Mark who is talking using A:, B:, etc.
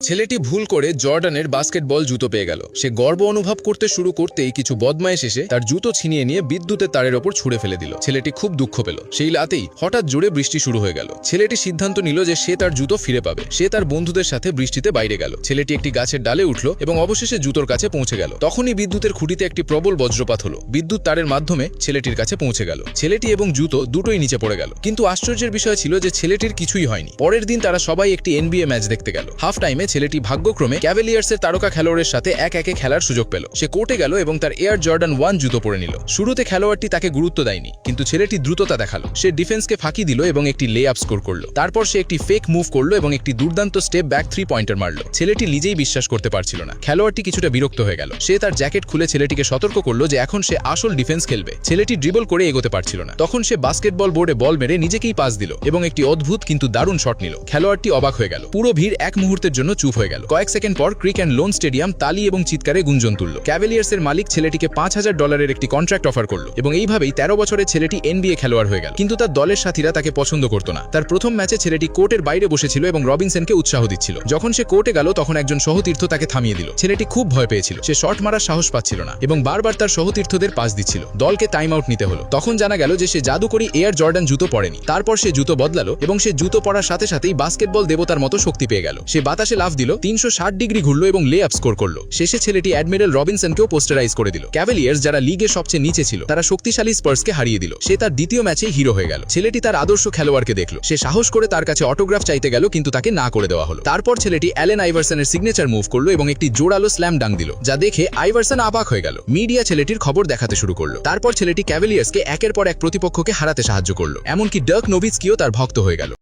A: ছেলেটি ভুল করে জর্ডানের বাস্কেটবল জুতো পেয়ে গেল। সে গর্ব অনুভব করতে শুরু করতেই কিছু বদমাইশ এসে তার জুতো ছিনিয়ে নিয়ে বিদ্যুতের তারের ওপর ছুঁড়ে ফেলে দিল। ছেলেটি খুব দুঃখ পেল। সেই রাতেই হঠাৎ জোরে বৃষ্টি শুরু হয়ে গেল। ছেলেটি সিদ্ধান্ত নিল যে সে তার জুতো ফিরে পাবে। সে তার বন্ধুদের সাথে বৃষ্টিতে বাইরে গেল। ছেলেটি একটি গাছের ডালে উঠল এবং অবশেষে জুতোর কাছে পৌঁছে গেল। তখনই বিদ্যুতের খুঁটিতে একটি প্রবল বজ্রপাত হলো। বিদ্যুৎ তারের মাধ্যমে ছেলেটির কাছে পৌঁছে গেল। ছেলেটি এবং জুতো দুটোই নিচে পড়ে গেল। কিন্তু আশ্চর্যের বিষয় ছিল যে ছেলেটির কিছুই হয়নি। পরের দিন তারা সবাই একটি NBA ম্যাচ দেখতে গেল। হাফ টাইমে ছেলেটি ভাগ্যক্রমে ক্যাভেলিয়ার্সের তারকা খেলোয়াড়ের সাথে একে খেলার সুযোগ পেল। সে কোর্টে গেল এবং তার এয়ার জর্ডান 1 জুতো পরে নিল। শুরুতে খেলোয়াড়টি তাকে গুরুত্ব দেয়নি, কিন্তু ছেলেটি দ্রুততা দেখালো। সে ডিফেন্সকে ফাঁকি দিল এবং একটি লে আপ স্কোর করলো। তারপর সে একটি ফেক মুভ করলো এবং একটি দুর্দান্ত স্টেপ ব্যাক 3 পয়েন্টার মারল। ছেলেটি নিজেই বিশ্বাস করতে পারছিল না। খেলোয়াড়টি কিছুটা বিরক্ত হয়ে গেল। সে তার জ্যাকেট খুলে ছেলেটিকে সতর্ক করলো যে এখন সে আসল ডিফেন্স খেলবে। ছেলেটি ড্রিবল করে এগোতে পারছিল না। তখন সে বাস্কেটবল বোর্ডে বল মেরে নিজেকেই পাস দিল এবং একটি অদ্ভুত কিন্তু দারুণ শট নিল। খেলোয়াড়টি অবাক হয়ে গেল। পুরো ভিড় এক মুহূর্তের জন্য চুপ হয়ে গেল। কয়েক সেকেন্ড পর ক্রিক অ্যান্ড লোন স্টেডিয়াম তালি এবং চিৎকারে গুঞ্জন তুলল। ক্যাভেলিয়ার্সের মালিক ছেলেটিকে $5000 একটি কন্ট্রাক্ট অফার করলো এবং এইভাবেই 13 বছরের ছেলেটি NBA খেলোয়াড় হয়ে গেল। কিন্তু তার দলের সাথীরা তাকে পছন্দ করত না। তার প্রথম ম্যাচে ছেলেটি কোর্টের বাইরে বসেছিল এবং রবিনসনকে উৎসাহ দিচ্ছিল। যখন সে কোর্টে গেল তখন একজন সহতীর্থ তাকে থামিয়ে দিল। ছেলেটি খুব ভয় পেয়েছিল। সে শট মারার সাহস পাচ্ছিল না এবং বারবার তার সহতীর্থদের পাস দিচ্ছিল। দলকে টাইম আউট নিতে হলো। তখন জানা গেল যে সে জাদুকরি এয়ার জর্ডান জুতো পরেনি। তারপর সে জুতো বদলালো এবং সে জুতো পরার সাথে সাথেই বাস্কেটবল দেবতার মতো শক্তি পেয়ে গেল। সে বাতাসে লাফ দিল, 360 ডিগ্রি ঘুরলো এবং লে আপ স্কোর করলো। শেষে ছেলেটি অ্যাডমিরাল রবিনসনকেও পোস্টারাইজ করে দিল। ক্যাভেলিয়ার্স যারা লিগে সবচেয়ে নিচে ছিল তারা শক্তিশালী স্পার্সকে হারিয়ে দিল। সে তার দ্বিতীয় ম্যাচেই হিরো হয়ে গেল। ছেলেটি তার আদর্শ খেলোয়াড়কে দেখলো। সে সাহস করে তার কাছে অটোগ্রাফ চাইতে গেল, কিন্তু তাকে না করে দেওয়া হলো। তারপর ছেলেটি অ্যালেন আইভারসনের সিগনেচার মুভ করলো এবং একটি জোরালো স্ল্যাম ডাং দিল, যা দেখে আইভারসন অবাক হয়ে গেল। মিডিয়া ছেলেটির খবর দেখাতে শুরু করলো। তারপর ছেলেটি ক্যাভেলিয়ার্সকে একের পর এক প্রতিপক্ষকে হারাতে সাহায্য করলো। এমনকি ডার্ক নোভিৎস্কিও তার ভক্ত হয়ে গেল।